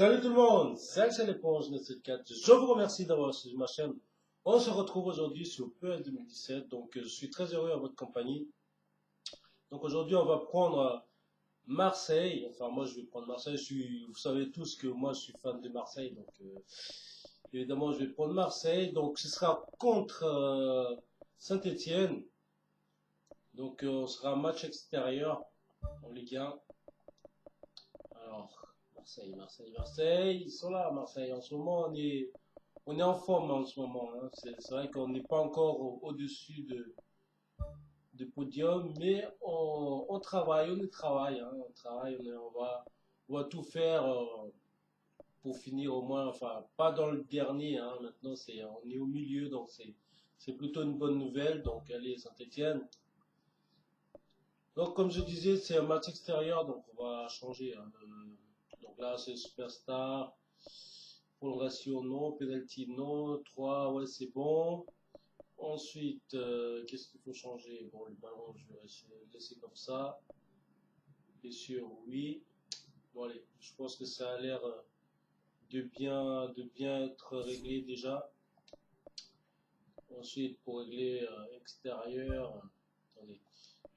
Salut tout le monde, c'est l'éponge 974. Je vous remercie d'avoir suivi ma chaîne. On se retrouve aujourd'hui sur PES 2017. Donc je suis très heureux à votre compagnie. Donc aujourd'hui on va prendre Marseille. Enfin moi je vais prendre Marseille. Vous savez tous que moi je suis fan de Marseille. Donc évidemment je vais prendre Marseille. Donc ce sera contre Saint-Étienne. Donc on sera un match extérieur en Ligue 1. Alors, Marseille, ils sont là, Marseille. En ce moment, on est en forme en ce moment. Hein. C'est vrai qu'on n'est pas encore au-dessus de podium, mais on travaille, on y travaille. Hein. On travaille, on va tout faire pour finir au moins, enfin, pas dans le dernier. Hein. Maintenant, on est au milieu, donc c'est plutôt une bonne nouvelle. Donc, allez, Saint-Étienne. Donc, comme je disais, c'est un match extérieur, donc on va changer. Hein, donc là, c'est Superstar. Prolongation, non. Penalty, non. 3, ouais, c'est bon. Ensuite, qu'est-ce qu'il faut changer? Bon, le ballon, je vais laisser comme ça. Bien sûr, oui. Bon, allez, je pense que ça a l'air de bien être réglé déjà. Ensuite, pour régler extérieur, attendez,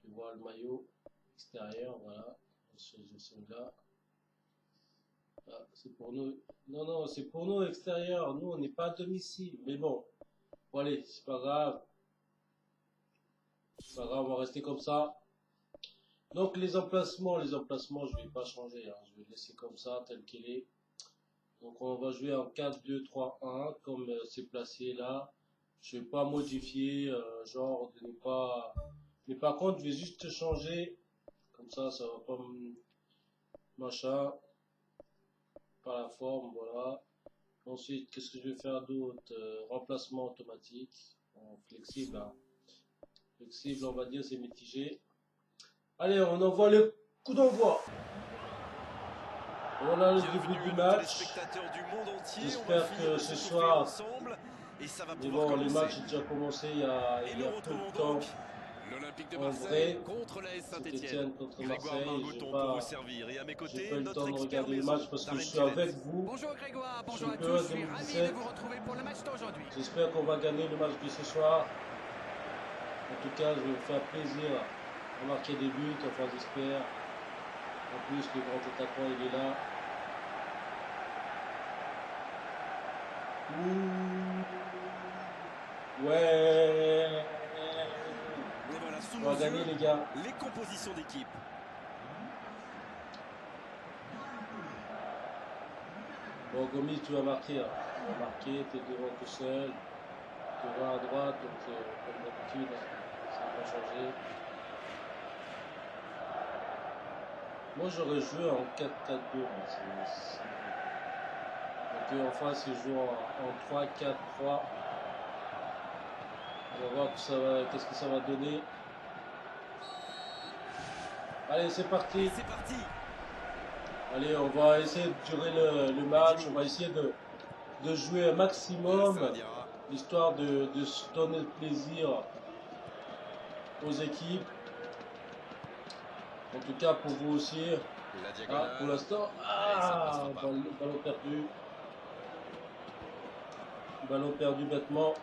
je vais voir le maillot extérieur, voilà. Celui-là. Ah, c'est pour nous. Non, non, c'est pour nous extérieur. Nous, on n'est pas à domicile. Mais bon, allez, c'est pas grave. C'est pas grave, on va rester comme ça. Donc les emplacements, je vais pas changer. Hein. Je vais laisser comme ça, tel qu'il est. Donc on va jouer en 4-2-3-1, comme c'est placé là. Je vais pas modifier, genre de ne pas. Mais par contre, je vais juste changer. Comme ça va pas machin. Pas la forme, voilà. Ensuite, qu'est-ce que je vais faire d'autre? Remplacement automatique. Bon, flexible, hein. Flexible, on va dire, c'est mitigé. Allez, on envoie le coup d'envoi. Voilà le début du match. J'espère que ce soir. Mais bon, le match a déjà commencé il y a peu de temps. En vrai, Saint-Étienne contre Marseille, j'ai pas eu le temps de regarder le match parce que je suis avec vous. Bonjour Grégoire, bonjour Sur à PES tous, je suis ravi de 2017. vous retrouver pour le match d'aujourd'hui. J'espère qu'on va gagner le match de ce soir. En tout cas, je vais me faire plaisir à marquer des buts, enfin j'espère. En plus, le grand attaquant, il est là. Ouh. Ouais. Et voilà, sous On nos va gagner, yeux, les gars. les compositions d'équipe. Bon, Gomis, tu vas marquer. Hein. Tu vas marquer, tu es devant tout seul. Tu vas à droite, donc comme d'habitude, hein. Ça n'a pas changé. Moi, j'aurais joué en 4-4-2. Donc en face, ils jouent en 3-4-3. On va voir qu'est-ce que ça va donner. Allez, c'est parti. C'est parti. Allez, on va essayer de durer le match. On va essayer de jouer un maximum, histoire de se donner le plaisir aux équipes. En tout cas, pour vous aussi. Ah, pour l'instant, ballon perdu. Ballon perdu bêtement.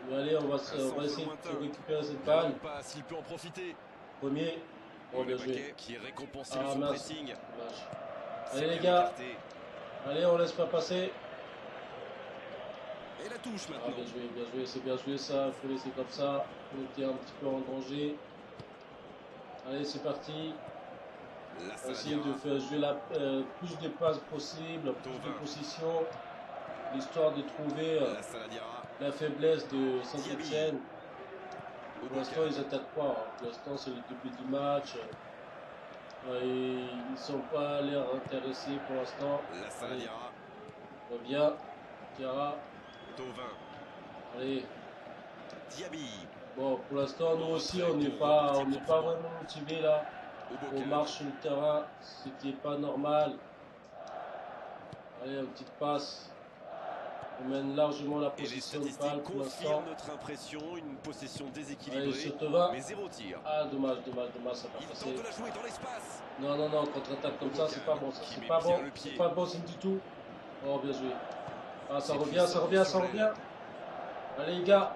Mais allez, on va essayer de récupérer cette balle. S'il peut en profiter. Premier. Oh, bien joué. Qui est récompensé de Ah son mince. pressing. Dommage. Allez les gars. Allez, on laisse pas passer. Et la touche Ah, maintenant. bien joué, c'est bien joué ça. Il faut laisser comme ça. On était un petit peu en danger. Allez, c'est parti. On va essayer de faire jouer plus de passes possible, plus de possession, l'histoire de trouver la faiblesse de Saint-Étienne. Pour l'instant, ils n'attaquent pas. Hein. Pour l'instant, c'est le début du match. Ils ne sont pas l'air intéressés pour l'instant. On va bien. Diarra. Allez. Diaby. Bon, pour l'instant, nous aussi, on n'est pas vraiment motivés là. On marche sur le terrain, ce qui n'est pas normal. Allez, une petite passe. On mène largement la Et les position de balle statistiques pour l'instant. confirment notre impression, une possession Allez, déséquilibrée, Sotova. mais 0 tir. Ah, dommage, dommage, dommage, ça va Il passer. tente de la jouer dans l'espace. Non, non, non, contre-attaque comme ça, c'est pas bon, ça, Qui c'est met pas bien bon. le C'est pied. pas bon signe du tout. Oh, bien joué. Ah, ça C'est revient, puissant ça revient, sur ça revient. Allez, les gars.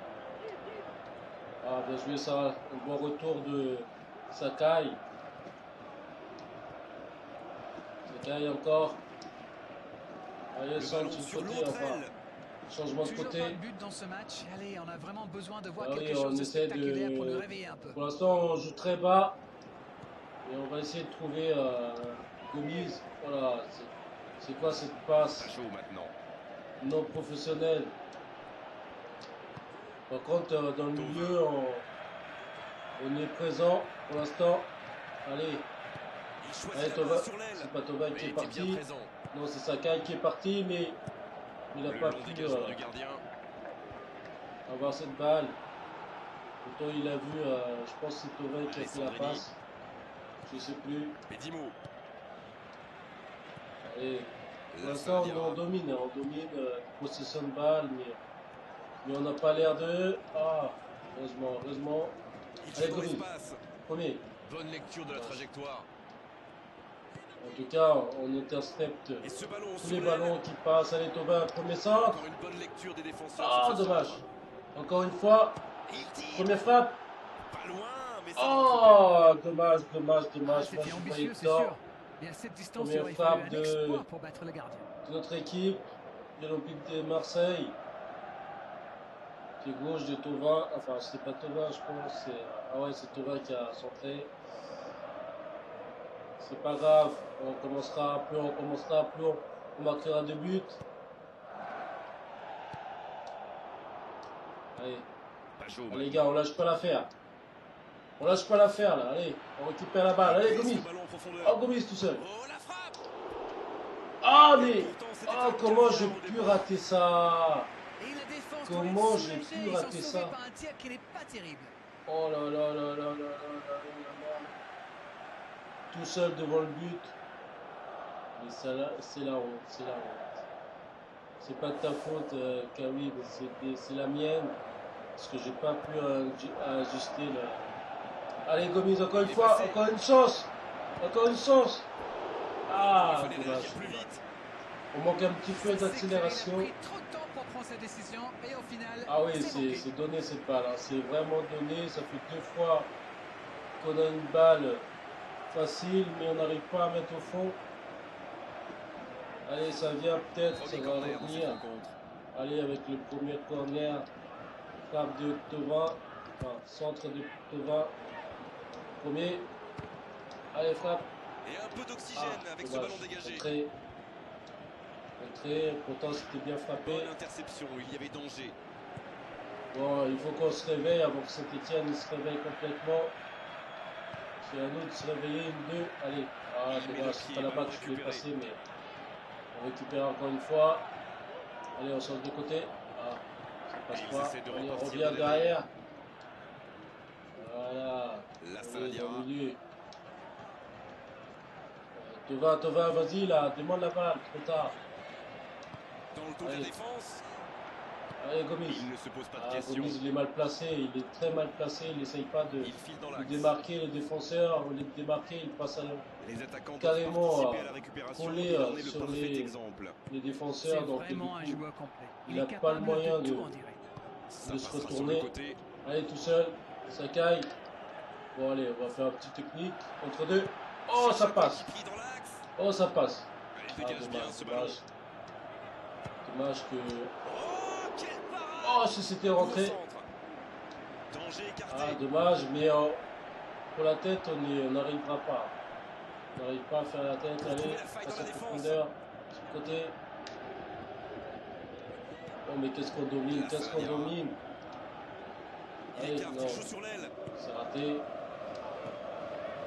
Ah, bien joué, ça. Un bon retour de Sakai. Sakai encore. Allez, Le change ballon de sur côté, l'autre enfin. aile. Changement de Toujours côté. pas de but dans ce match. Allez, on a vraiment besoin de voir Ah quelque oui, chose on de essaie spectaculaire pour nous de... réveiller un peu. Pour l'instant, on joue très bas. Et on va essayer de trouver Gomis. Voilà, c'est quoi cette passe Ça joue maintenant. non professionnelle? Par contre, dans le milieu, on est présent pour l'instant. Allez, Il choisit allez la Tova. passe sur l'aile. C'est pas Tova Mais qui il est était bien parti. présent. Non, c'est Sakai qui est parti, mais il n'a Le pas long pu dégagement du gardien. avoir cette balle. Pourtant, il a vu, je pense que c'est Tova qui a fait la Alessandrini. passe. Je sais plus. Et Dimo. Allez, pour Là, l'instant, ça on domine, hein, on domine possession de balle, mais on n'a pas l'air de. Ah, heureusement, heureusement. Il Allez, joue dans Gomis, l'espace. premier. Bonne lecture de la trajectoire. En tout cas, on intercepte Et ce ballon tous sur les l'aile. ballons qui passent. Allez, Tova, premier centre. Encore une bonne lecture des défenseurs. Ah, sur ce dommage. centre. Encore une fois, Il tire. première frappe. Pas loin, mais ça Oh, dommage, dommage, Ah, dommage. Moi, c'était je ambitieux, voyais c'est tort sûr. Et à cette distance, Première il aurait fallu frappe un exploit pour battre le gardien. de notre équipe, de l'Olympique de Marseille. Pied gauche de Tova. Enfin, c'est pas Tova, je pense. Ah ouais, c'est Tova qui a centré. C'est pas grave, on commencera plus, on marquera 2 buts. Allez, Pas chaud, allez les gars, on lâche pas l'affaire. On lâche pas l'affaire là, allez, on récupère la balle. Allez, Gomis. Ballon en profondeur. Oh, Gomis tout seul. Oh, la frappe. Ah, mais. Pourtant, c'était Oh, un comment quart j'ai d'heure au pu début. rater ça? Et la défense Comment doit être j'ai soulagée. pu Ils sont rater sauvés ça? par un tir qui n'est pas terrible. Oh là là là là là là là là. Tout seul devant le but. Mais ça là, c'est la honte, c'est la honte. C'est pas de ta faute, Kawi, mais c'est la mienne. Parce que j'ai pas pu ajuster le. Allez, Gomis, encore une Il est fois, passé. encore une chance. Encore une chance. Ah, Il fallait dommage. réagir plus vite. On manque un petit peu C'est clair, d'accélération. Il a pris trop de temps pour prendre sa décision et au final, Ah oui, c'est manqué. c'est donné cette balle. Hein. C'est vraiment donné. Ça fait 2 fois qu'on a une balle facile, mais on n'arrive pas à mettre au fond. Allez, ça vient peut-être, ça Premier va corner dans cette revenir. rencontre. Allez, avec le premier corner. Frappe de Tova. Enfin, centre de Tova. Premier. Allez, frappe. Et un peu d'oxygène avec ce dommage. ballon dégagé. Entrée. Entrée. Pourtant, c'était bien frappé. Bonne interception, il y avait danger. Bon, il faut qu'on se réveille avant que Saint-Etienne se réveille complètement. C'est à nous de se réveiller, une, deux. Allez. Ah, Il met dommage, le c'est pied, pas là-bas ballon que je voulais récupéré. passer, mais on récupère encore une fois. Allez, on change de côté. Ah, ça Et passe ils pas. essaient de Allez, on repartir revient de la derrière. Voilà. Là, ça Allez, va dans le dire. milieu. Tova, vas-y là, demande la balle, trop tard. Dans le dos de la Allez. défense, Allez, Gomis. il ne se pose pas de Ah, questions. Gomis, il est mal placé, il est très mal placé, il n'essaye pas de Il file dans de l'axe. démarquer les défenseurs, au lieu de démarquer, il passe à Les attaquants carrément, doivent participer à la récupération. collé, Il en est le sur parfait les- exemple. les C'est défenseurs. Donc, du vraiment un coup, joueur complet. il Il n'a est pas le capable moyen de de- tout en direct. Ça de se passera sur retourner. le côté. allez, tout seul, Sakai. Bon, allez, on va faire un petit technique. Entre deux. Oh, ça passe. Pris dans l'axe. Oh, ça passe. Il Ah, dégage bien dommage, ce ballon. dommage. Dommage que. Oh, quelle parade! Oh, si c'était rentré. Nouveau centre. Danger écarté. Ah, dommage, mais pour la tête, on n'arrivera pas. On n'arrive pas à faire la tête. Pour Allez, trouver la faille passe dans en la défense. profondeur. Sur le côté. Oh, mais qu'est-ce qu'on domine, Là, qu'est-ce ça qu'on ira. domine. Il Allez, écarte, non, il joue sur l'aile. c'est raté.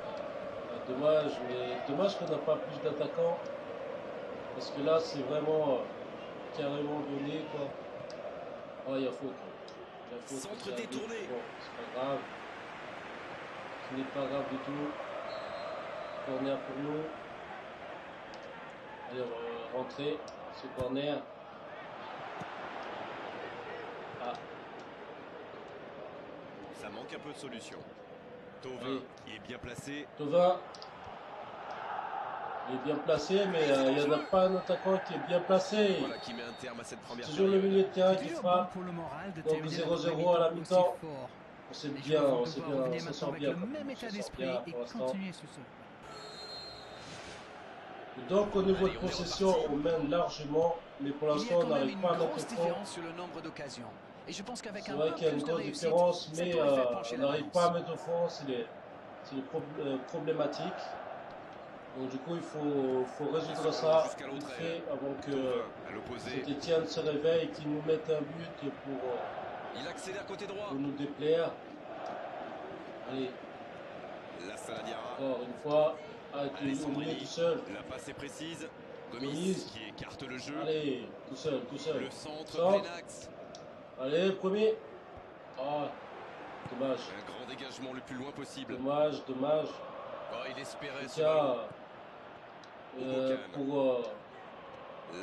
Ah, dommage, mais dommage qu'on n'a pas plus d'attaquants. Parce que là, c'est vraiment carrément donné, quoi. Oh, il y a faute. Il y a faute. Centre c'est arbitre. détourné. Bon, c'est pas grave. Ce n'est pas grave du tout. Corner pour nous. Allez, on va rentrer ce corner. Ça manque un peu de solution. Thauvin Allez. qui est bien placé. Thauvin. Il est bien placé, mais il n'y en a pas un attaquant qui est bien placé. Voilà qui met un terme à cette première C'est toujours le période. milieu de terrain C'est qui toujours bon frappe. pour le moral de Donc terminer la 0-0 à la mi-temps aussi mi-temps. fort. On s'est Les bien, joueurs vont on s'est devoir bien, revenir on s'en maintenant sort avec bien. le Quand même même. On état s'en sort d'esprit bien et pour l'instant. continuer sur ce. Donc au niveau Allez, de on est possession, reparti. on mène largement, mais pour Il y a l'instant on quand même n'arrive une pas à mettre au grosse fond. différence sur le nombre d'occasions. Et je pense qu'avec C'est un vrai peu qu'il y a une plus de grosse réussite, différence, ça mais pourrait faire pencher on la n'arrive pas à balance. mettre au fond, c'est problématique. Donc du coup il faut résoudre ça Jusqu'à vite l'autre aile. fait avant que Thauvin à l'opposé. Saint-Etienne se réveille et qu'il nous mette un but Il accélère côté droit. pour nous déplaire. Allez, La Saladiara. encore une fois, avec au milieu Alessandrini. tout seul. La passe est précise. Gomis Gomis. qui écarte le jeu. Allez, tout seul, tout seul. Le centre Centre. plein axe. Allez, premier. Ah, dommage. Un grand dégagement le plus loin possible. Dommage, dommage. Oh, il espérait ce Tiens, ballon. pour,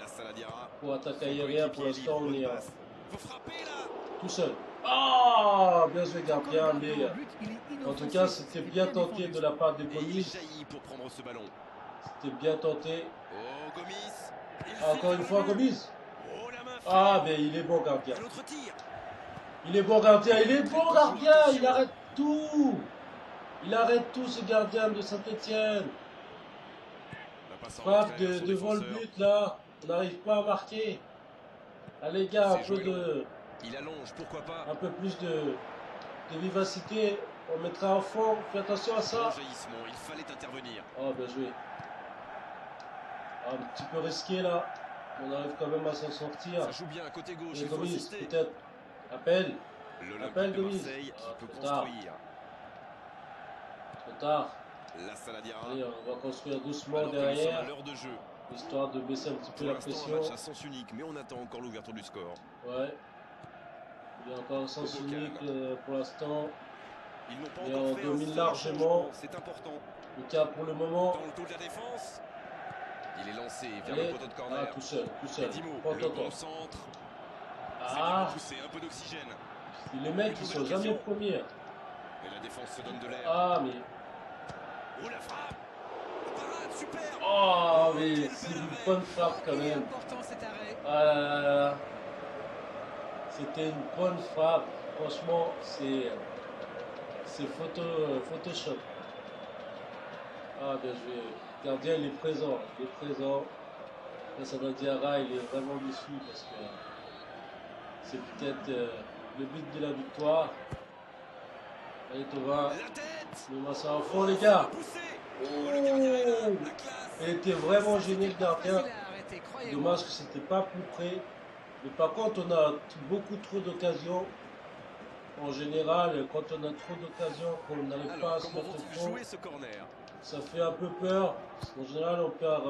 La Saladiara. pour attaquer Son aérien, pour coéquipier l'instant, libre, on bonne est passe. Faut frapper là. tout seul. Ah, bien joué, Quand le gardien, ballon mais au but, il est en tout inoffensif. cas, c'était bien tenté défendu. de la part de Et il Gomis. jaillit pour prendre ce ballon. C'était bien tenté. Oh, Gomis. Il Ah, encore file une vers fois, le but. Gomis. Oh, la main Ah, ferme. mais il est bon, gardien. Et l'autre tir. Il est bon, gardien. Il est bon, gardien. Attention. Il arrête tout. Il arrête tout, ce gardien de Saint-Etienne. La passe en Frappe retrait vers son devant le défenseur. but, là. On n'arrive pas à marquer. Allez, les gars, C'est joué long. Il allonge, pourquoi pas. un peu plus de vivacité. On mettra en fond. Fais attention à Bon ça. jaillissement, il fallait intervenir. Oh, bien joué. Ah, un petit peu risqué là. On arrive quand même à s'en sortir. Ça joue bien à côté gauche, Et il faut Gomis, insister. peut-être. Appel. L'Olympique Appel, de Gomis. Marseille Ah, qui peut trop tard. construire. Trop tard. La Saladiara. Allez, on va construire doucement Alors que nous sommes à derrière. l'heure de jeu. Histoire de baisser un petit peu Pour la l'instant, pression. un match à sens unique, mais on attend encore l'ouverture du score. Ouais. Il y a encore un sens Bocan. unique pour l'instant. Ils n'ont pas Et encore on fait un domine seul largement. changement, c'est important. Le cas pour le moment. Dans le dos de la défense. Il est lancé vers Allez. le poteau de Ah, corner. tout seul, tout seul. Dimo, Pas le autant. bon centre. C'est Ah, bien poussé, un peu d'oxygène. les mecs, ils sont jamais premiers. Et la défense se donne de l'air. Ah, mais. Oh la frappe. La parade, super. Oh, mais Quel c'est bel une arrêt. bonne frappe quand Il est même. important cet arrêt. Ah là là là là. C'était une bonne frappe. Franchement, c'est Photoshop. Ah, bien joué. Le gardien, il est présent. Il est présent. Là, Sada Diarra, il est vraiment déçu parce que c'est peut-être le but de la victoire. Allez, Thauvin. La tête. Mets-moi ça en fond, les gars. Poussé. Oh, Oh, le gardien est là. La classe. il était vraiment gêné, le gardien. Facile à arrêter, croyez-moi. Dommage que c'était pas plus près. Mais par contre, on a beaucoup trop d'occasions. En général, quand on a trop d'occasions, qu'on n'arrive pas à Alors, se comment mettre au vont-ils fond, jouer ce corner? ça fait un peu peur. Parce qu'en général, on perd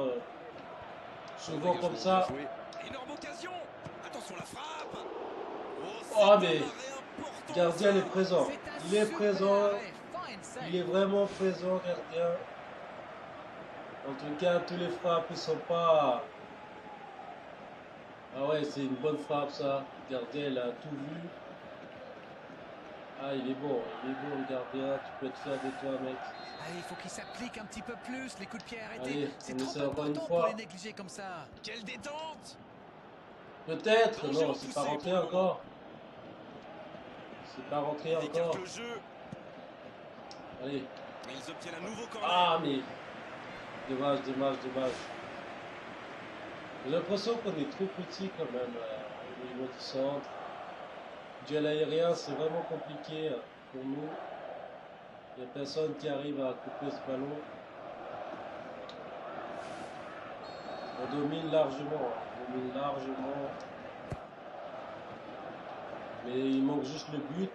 souvent Dégagement comme bien ça. joué. Énorme occasion. Attention la frappe. Oh, c'est mais un arrêt important, gardien, il ça. est présent. C'est un Il est super présent. arrêt. Fine save. Il est vraiment présent, gardien. En tout cas, tous les frappes, ils sont pas... Ah ouais, c'est une bonne frappe, ça. Le gardien, il a tout vu. Ah, il est bon, le gardien. Tu peux te faire de toi, mec. Allez, il faut qu'il s'applique un petit peu plus. Les coups de pied arrêtés, Allez, c'est on trop essaie encore une important fois. pour les négliger comme ça. Quelle détente. Peut-être. Danger Non, c'est pas repoussé rentré pour le moment. encore. C'est pas rentré Ils écartent encore. le jeu. Allez. Mais ils obtiennent un nouveau corner. Ah, mais... Dommage, dommage, dommage. J'ai l'impression qu'on est trop petit quand même au niveau du centre. Duel aérien, c'est vraiment compliqué pour nous. Il n'y a personne qui arrive à couper ce ballon. On domine largement. On domine largement. Mais il manque juste le but.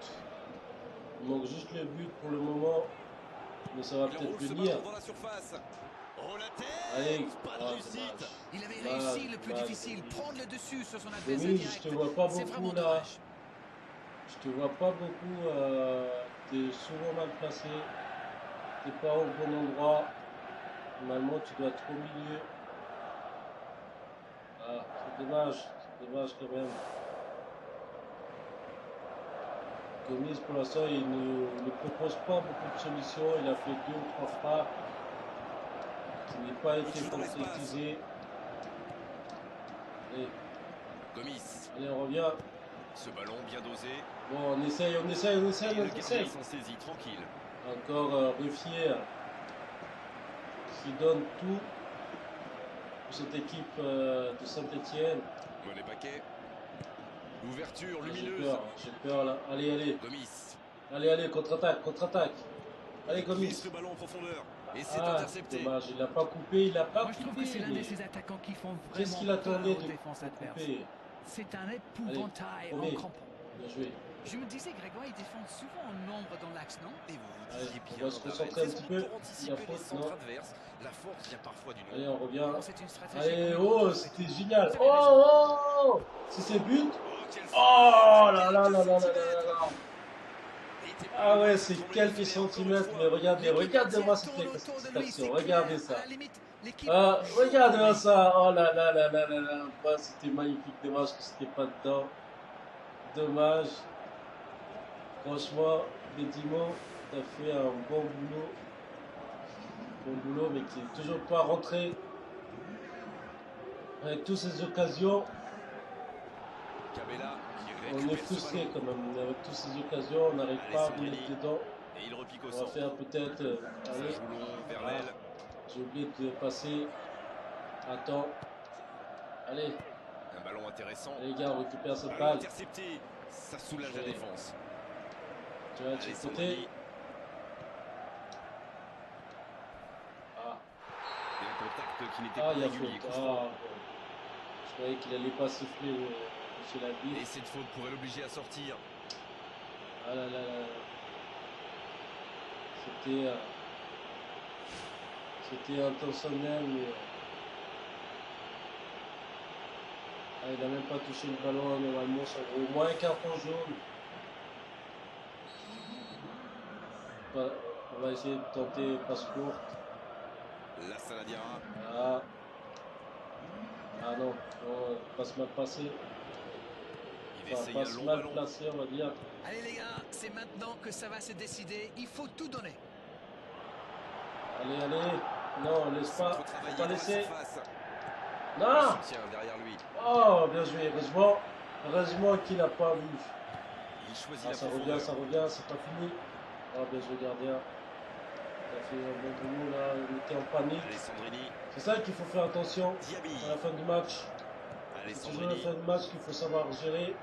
Il manque juste le but pour le moment. Mais ça va Il peut-être enroule ce venir. ballon dans la surface. Oh la tête. Allez. Pas de Ah, réussite. dommage. Il avait Dommage, réussi le plus dommage, difficile, dommage. prendre le dessus sur son adversaire Gomis, je direct. te vois pas C'est beaucoup vraiment là. dommage. Je te vois pas beaucoup. T'es souvent mal placé. T'es pas au bon endroit. Normalement, tu dois être au milieu. Ah, c'est dommage. C'est dommage quand même. Gomis, pour l'instant, il ne propose pas beaucoup de solutions. Il a fait 2 ou 3 frappes qui n'ont pas été joue dans l'espace. concrétisées. Allez, Gomis. allez, on revient. Ce ballon bien dosé. Bon, on essaye, Et le gardien essaye. s'en saisit tranquille. Encore Ruffier qui donne tout pour cette équipe de Saint-Etienne. Monet Paquet. L'ouverture J'ai lumineuse. peur là. Allez, allez, Gomis. allez, contre-attaque, contre-attaque. Allez, Glisse Gomis. le ballon en profondeur. Et c'est Ah, intercepté. dommage, il n'a pas coupé, il n'a pas Moi, je trouve coupé. que c'est l'un de mais ces attaquants qui font Qu'est-ce qu'il vraiment peur attendait aux de défenses adverses. couper? C'est un épouvantail Allez, en crampon. Bien joué. Je me disais, Grégoire, ils défendent souvent en nombre dans l'axe, non? Et vous vous Allez, disiez on bien, va se Darren, concentrer un c'est petit sans peu. doute pour Il y a anticiper les faute, centres non? adverses. La force vient parfois du Allez, nom. on revient. Bon, c'est une stratégie Allez, qu'on oh, met c'était tout. génial. Vous avez raison. Oh, si c'est but. Quelle Oh frappe, là là là là là là centimètres. là. Il était pas Ah loin, ouais, il c'est semble le quelques faire, centimètres, encore mais une fois. regardez, L'équipe regardez-moi entière tourne cette autour de lui, action, c'est regardez clair. ça. À la limite, l'équipe joue Regardez-moi pour lui. ça, oh là là là là là là, bah, c'était magnifique, dommage que c'était pas dedans, dommage. Franchement, Bedimo, t'as fait un bon boulot, mais qui est toujours pas rentré avec toutes ces occasions. Cabella qui On est récupère ce frustré ballon. quand même, avec toutes ces occasions, on n'arrive pas à Alessandrini. mettre dedans. Et il repique au On va centre. faire peut-être, Ça allez, joue long vers Ah. l'aile. j'ai oublié de passer. Attends. Allez, Un ballon intéressant. les gars, on récupère cette Ballon balle. intercepté. Ça soulage la Je- défense. Tu vois, de ce côté. Alessandrini. Ah, Et un contact qui n'était ah, pas il y a régulier. faute. Coup franc. Ah, bon. Je croyais qu'il allait pas siffler monsieur Et Labi. cette faute pourrait l'obliger à sortir. Ah là là là. C'était. C'était intentionnel, mais. Ah, il n'a même pas touché le ballon, normalement, ça vaut au moins un carton jaune. Bah, on va essayer de tenter passe courte. La Saladiara. Ah. Ah non, non, passe mal passé. Il Enfin, essaye un passe long mal ballon. placé, on va dire. Allez les gars, c'est maintenant que ça va se décider. Il faut tout donner. Allez, allez. Non, laisse pas. Centre travaillé Faut pas dans la laisser. surface. Non. Le soutien derrière lui. Oh, bien joué. Heureusement qu'il n'a pas vu. Il choisit Ah, la ça profondeur. revient, c'est pas fini. Oh, bien joué, gardien. Il a fait un bon boulot là. Il était en panique. Alessandrini. C'est ça qu'il faut faire attention Diaby. à la fin du match. C'est toujours à la Alessandrini. fin du match qu'il faut savoir gérer.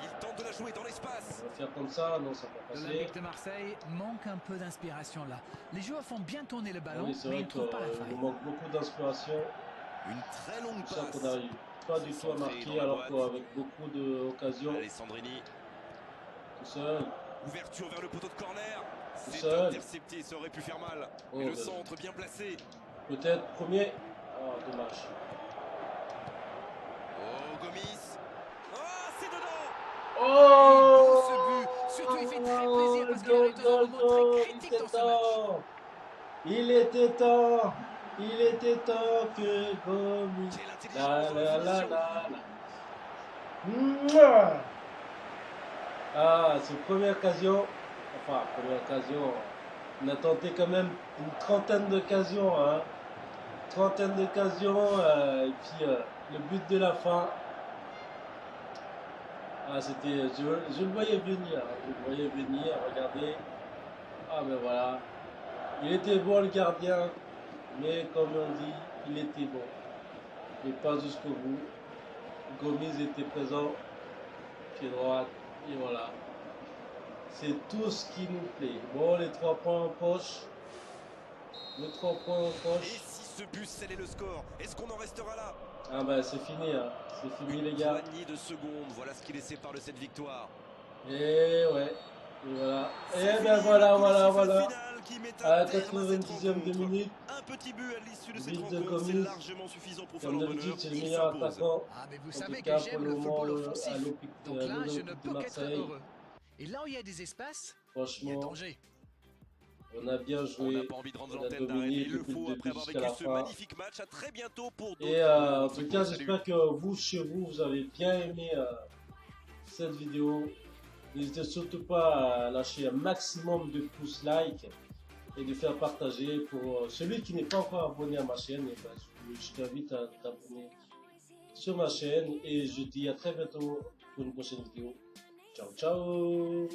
Il tente de la jouer dans l'espace. On va faire comme ça. Non, ça va pas passer. L'Olympique de Marseille manque un peu d'inspiration là. Les joueurs font bien tourner le Ah ballon, oui, c'est mais vrai ils ne trouvent pas la qu'il faille. nous manque beaucoup d'inspiration. Une très longue C'est ça passe. qu'on n'arrive pas du tout à Centré dans marquer, la alors boîte. qu'avec beaucoup d'occasions, Alessandrini. tout seul. Ouverture vers le poteau de corner. C'est seul. intercepté, ça aurait pu faire mal. Oh, Et le bien centre bien placé. Peut-être premier. Ah, dommage. Oh, Gomis. Ah, c'est dedans. Beau ce Oh, but. Surtout, il fait très plaisir parce qu'il arrive dans un moment très critique dans ce match. Il était temps. Il était temps que Gomis. Quelle La intelligence dans la la la finition. la la. Mouah. Ah, c'est première occasion. Enfin, première occasion. On a tenté quand même une trentaine d'occasions. Hein. Trentaine d'occasions. Et puis le but de la fin. Ah, c'était. Je le voyais venir. Hein. Je le voyais venir. Regardez. Ah, ben voilà. Il était bon le gardien. Mais comme on dit, il était bon. Mais pas jusqu'au bout. Gomis était présent. Pied droit. Et voilà. C'est tout ce qui nous plaît. Bon, les 3 points en poche. Les 3 points en Et poche. si ce but scellait le score, est-ce qu'on en restera là? Ah ben c'est fini, hein. C'est fini les gars. Poignée de secondes, voilà ce qui les sépare de cette victoire. Et ouais. Et voilà. C'est Et fini, ben voilà, le coup de voilà, sifflet voilà. final qui met À un terme à cette 90e de rencontre. minute. Un petit but à l'issue de cette But de rencontre, c'est Gomis. largement suffisant pour faire Comme leur bonheur. d'habitude, c'est le Ils meilleur s'imposent. attaquant. Ah, mais vous En savez tout que cas, pour j'aime le le moment, football offensif. Donc là, je l'Olympique ne de peux qu'être Marseille. heureux. Et là où il y a des espaces, il y a Franchement, danger. on a bien On n'a joué. pas envie de rendre On a l'antenne d'arrêt, dominé mais il le depuis le faut après début avoir jusqu'à vécu la ce fin. magnifique match. À très bientôt pour d'autres. Et en tout football. cas, Salut. j'espère que vous, chez vous, vous avez bien aimé cette vidéo. N'hésitez surtout pas à lâcher un maximum de pouces like et de faire partager. Pour celui qui n'est pas encore abonné à ma chaîne, eh ben, je t'invite à t'abonner sur ma chaîne et je dis à très bientôt pour une prochaine vidéo. Ciao, ciao!